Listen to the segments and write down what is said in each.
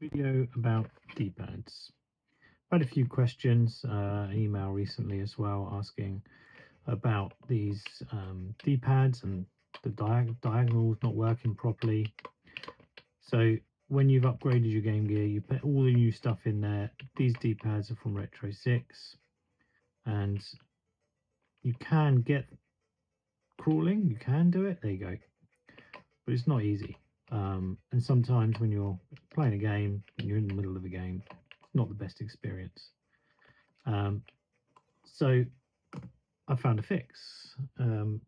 Video about D-pads. I've had a few questions, an email recently as well, asking about these D-pads and the diagonals not working properly. So when you've upgraded your Game Gear, you put all the new stuff in there. These D-pads are from Retro 6, and you can get crawling. You can do it. There you go. But it's not easy. And sometimes when you're playing a game and you're in the middle of a game, it's not the best experience. So I found a fix. To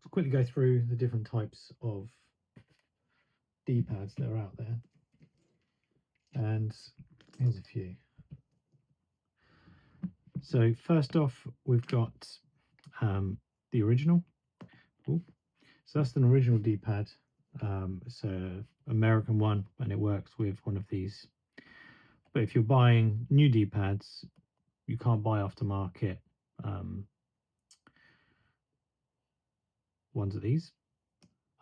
quickly go through the different types of D-pads that are out there, and here's a few. So first off, we've got the original. Ooh. So that's an original D-pad. It's an American one, and it works with one of these. But if you're buying new D-pads, you can't buy aftermarket ones of these.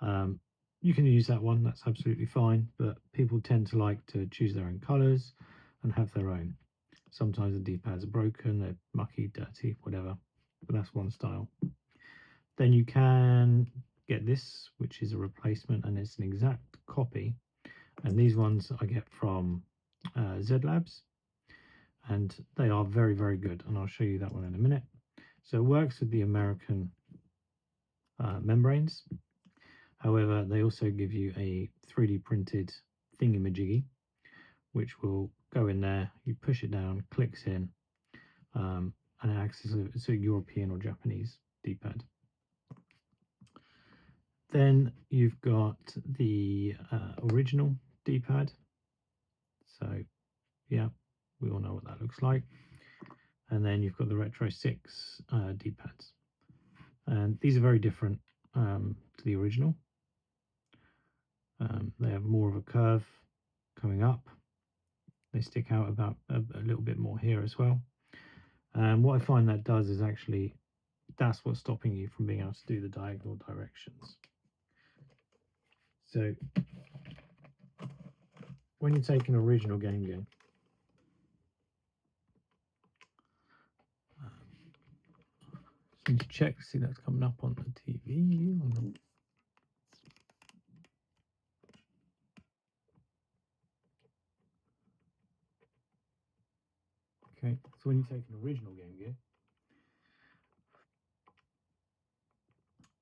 You can use that one, that's absolutely fine, but people tend to like to choose their own colours and have their own. Sometimes the D-pads are broken, they're mucky, dirty, whatever, but that's one style. Then you can get this, which is a replacement, and it's an exact copy. And these ones I get from Z Labs, and they are very, very good, and I'll show you that one in a minute. So it works with the American membranes. However, they also give you a 3D printed thingamajiggy, which will go in there, you push it down, clicks in, and it acts as a European or Japanese D-pad. Then you've got the original D-pad. So yeah, we all know what that looks like. And then you've got the Retro 6 D-pads. And these are very different to the original. They have more of a curve coming up. They stick out about a little bit more here as well. And what I find that does is actually, that's what's stopping you from being able to do the diagonal directions. So when you take an original Game Gear, just need to check to see that's coming up on the TV. Okay, so when you take an original Game Gear,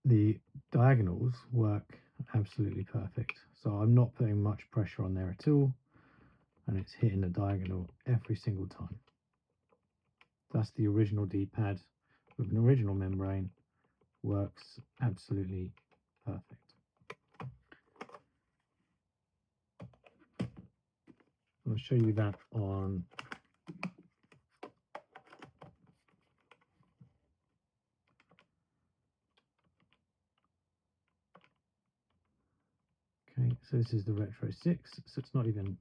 the diagonals work absolutely perfect. So I'm not putting much pressure on there at all, and it's hitting the diagonal every single time. That's the original D-pad with an original membrane. Works absolutely perfect. I'll show you that on okay, so this is the Retro 6, so it's not even,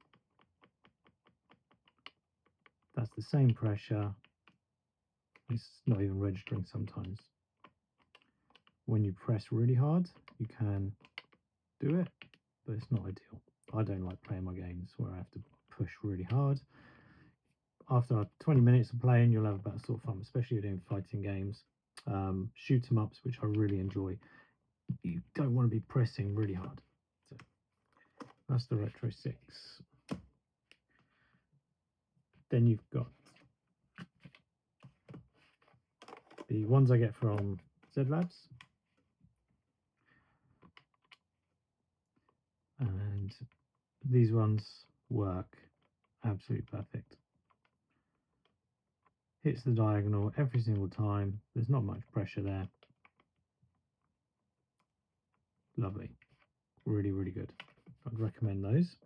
that's the same pressure, it's not even registering sometimes. When you press really hard, you can do it, but it's not ideal. I don't like playing my games where I have to push really hard. After 20 minutes of playing, you'll have about sort of fun, especially if you're doing fighting games. Shoot 'em ups, which I really enjoy. You don't want to be pressing really hard. So that's the Retro 6. Then you've got the ones I get from Z Labs. And these ones work absolutely perfect. Hits the diagonal every single time. There's not much pressure there. Lovely. Really, really good. I'd recommend those.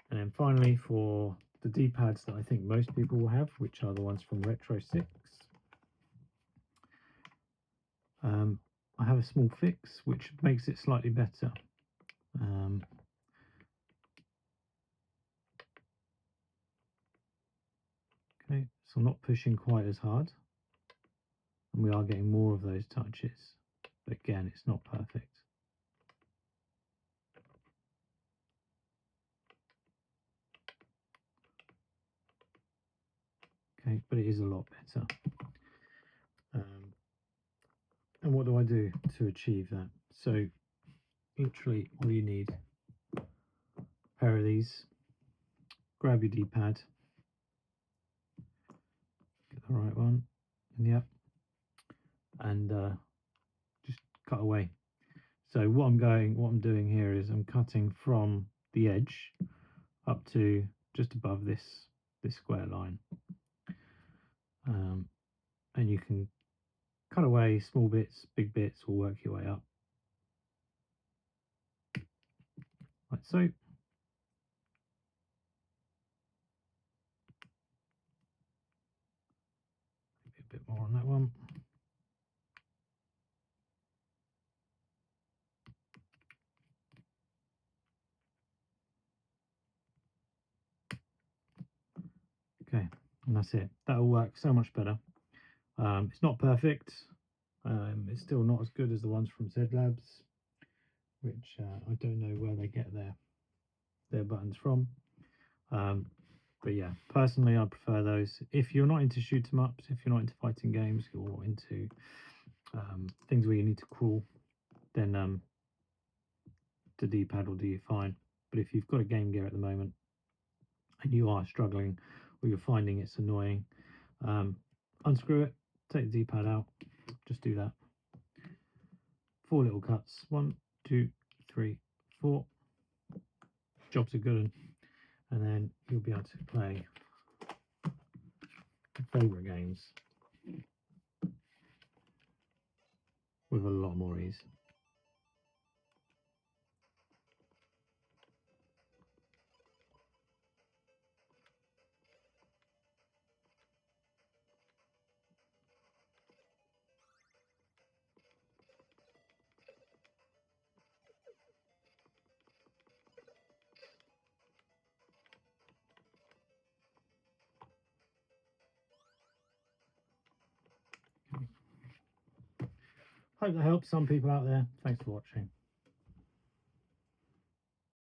And then finally, for the D-pads that I think most people will have, which are the ones from Retro 6, I have a small fix which makes it slightly better. Okay, so I'm not pushing quite as hard, and we are getting more of those touches, but again, it's not perfect. Okay, but it is a lot better. And what do I do to achieve that? So literally all you need, a pair of these, grab your D-pad, get the right one, yep, and just cut away. So what I'm doing here is I'm cutting from the edge up to just above this square line, and you can cut away small bits, big bits, or work your way up like so. Maybe a bit more on that one. Okay, and that's it. That'll work so much better. It's not perfect. It's still not as good as the ones from Z Labs, which I don't know where they get their buttons from. But yeah, personally, I prefer those. If you're not into shoot 'em ups, if you're not into fighting games, you're into things where you need to crawl, then the D-pad will do you fine. But if you've got a Game Gear at the moment and you are struggling or you're finding it's annoying, unscrew it, take the D-pad out, just do that. 4 little cuts, 1, 2, 3, 4. Job's a good one, and then you'll be able to play your favourite games with a lot more ease. Hope that helps some people out there. Thanks for watching.